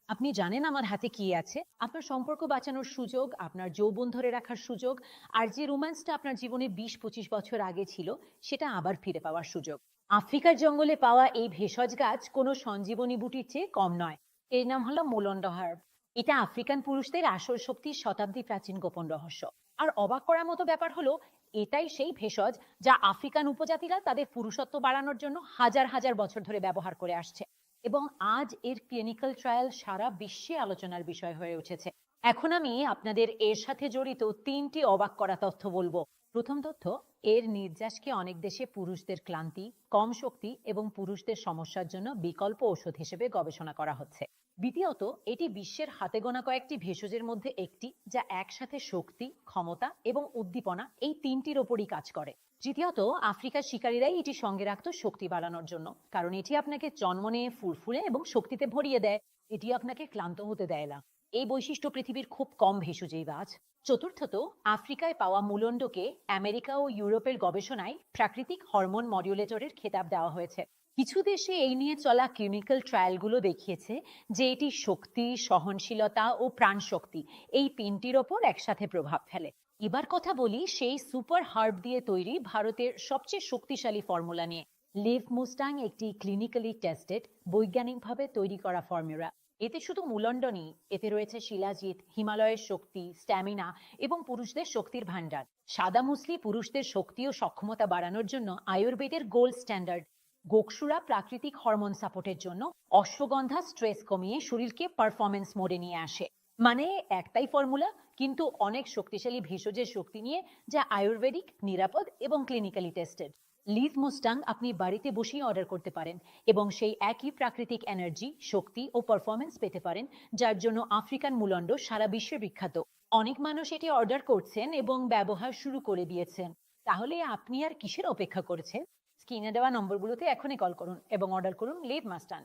আপনি জানেন আমার হাতে কি আছে? আপনার সম্পর্ক বাঁচানোর সুযোগ, আপনার যৌবন ধরে রাখার সুযোগ, আর যে রোম্যান্সটা আপনার জীবনে ২০-২৫ বছর আগে ছিল, সেটা আবার ফিরে পাওয়ার সুযোগ। আফ্রিকার জঙ্গলে পাওয়া এই ভেষজ গাছ কোনো সঞ্জীবনী বুটির চেয়ে কম নয়। এর নাম হলো মোলন্ড হার্ব। এটা আফ্রিকান পুরুষদের আসল শক্তির শতাব্দী প্রাচীন গোপন রহস্য। আর অবাক করার মতো ব্যাপার হলো, এটাই সেই ভেষজ যা আফ্রিকান উপজাতিরা তাদের পুরুষত্ব বাড়ানোর জন্য হাজার হাজার বছর ধরে ব্যবহার করে আসছে। এবং আজ এর ক্লিনিক্যাল ট্রায়াল সারা বিশ্বে আলোচনার বিষয় হয়ে উঠেছে। এখন আমি আপনাদের এর সাথে জড়িত ৩টি অবাক করা তথ্য বলবো। প্রথম তথ্য, এর নির্যাসকে অনেক দেশে পুরুষদের ক্লান্তি, কম শক্তি এবং পুরুষদের সমস্যার জন্য বিকল্প ঔষধ হিসেবে গবেষণা করা হচ্ছে। দ্বিতীয়ত, এটি বিশ্বের হাতে গোনা কয়েকটি ভেষজের মধ্যে একটি, যা একসাথে শক্তি, ক্ষমতা এবং উদ্দীপনা এই তিনটির ওপরই কাজ করে। তৃতীয়ত, আফ্রিকার শিকারীরাই এটি সঙ্গে রাখতো শক্তি বাড়ানোর জন্য, কারণ এটি আপনাকে জন্ম নিয়ে ফুরফুরে এবং শক্তিতে ভরিয়ে দেয়। এটি আপনাকে ক্লান্ত হতে দেয় না। এই বৈশিষ্ট্য পৃথিবীর খুব কম ভেষজেই গাছ। চতুর্থত, আফ্রিকায় পাওয়া মুলন্ডকে আমেরিকা ও ইউরোপের গবেষণায় প্রাকৃতিক হরমোন মডিউলেটরের খেতাব দেওয়া হয়েছে। কিছু দেশে এই নিয়ে চলা ক্লিনিক্যাল ট্রায়ালগুলো দেখিয়েছে যে এটি শক্তি, সহনশীলতা ও প্রাণশক্তি এই তিনটির ওপর একসাথে প্রভাব ফেলে। এবার কথা বলি সেই সুপার হার্ব দিয়ে তৈরি ভারতের সবচেয়ে শক্তিশালী ফর্মুলা নিয়ে। লিভ মুস্টাং একটি ক্লিনিক্যালি টেস্টেড, বৈজ্ঞানিকভাবে তৈরি করা ফর্মুলা। এতে শুধু মুলন্ড নেই, এতে রয়েছে শিলাজিৎ, হিমালয়ের শক্তি, স্ট্যামিনা এবং পুরুষদের শক্তির ভান্ডার। সাদা মুসলি পুরুষদের শক্তি ও সক্ষমতা বাড়ানোর জন্য আয়ুর্বেদের গোল্ড স্ট্যান্ডার্ড। গোকসুরা প্রাকৃতিক হরমোন সাপোর্টের জন্য। অশ্বগন্ধা স্ট্রেস কমিয়ে শরীরকে পারফরমেন্স মোডে নিয়ে আসে। মানে একটাই ফর্মুলা, কিন্তু অনেক শক্তিশালী ভেষজের শক্তি নিয়ে, যা আয়ুর্বেদিক, নিরাপদ এবং ক্লিনিক্যালি টেস্টেড। লিভ মুস্টাং আপনি বাড়িতে বসেই অর্ডার করতে পারেন এবং সেই একই প্রাকৃতিক এনার্জি, শক্তি ও পারফরমেন্স পেতে পারেন, যার জন্য আফ্রিকান মুলন্ড সারা বিশ্বে বিখ্যাত। অনেক মানুষ এটি অর্ডার করছেন এবং ব্যবহার শুরু করে দিয়েছেন। তাহলে আপনি আর কিসের অপেক্ষা করছেন? স্ক্রিনে দেওয়া নম্বরগুলোতে এখনই কল করুন এবং অর্ডার করুন লিভ মাস্টান।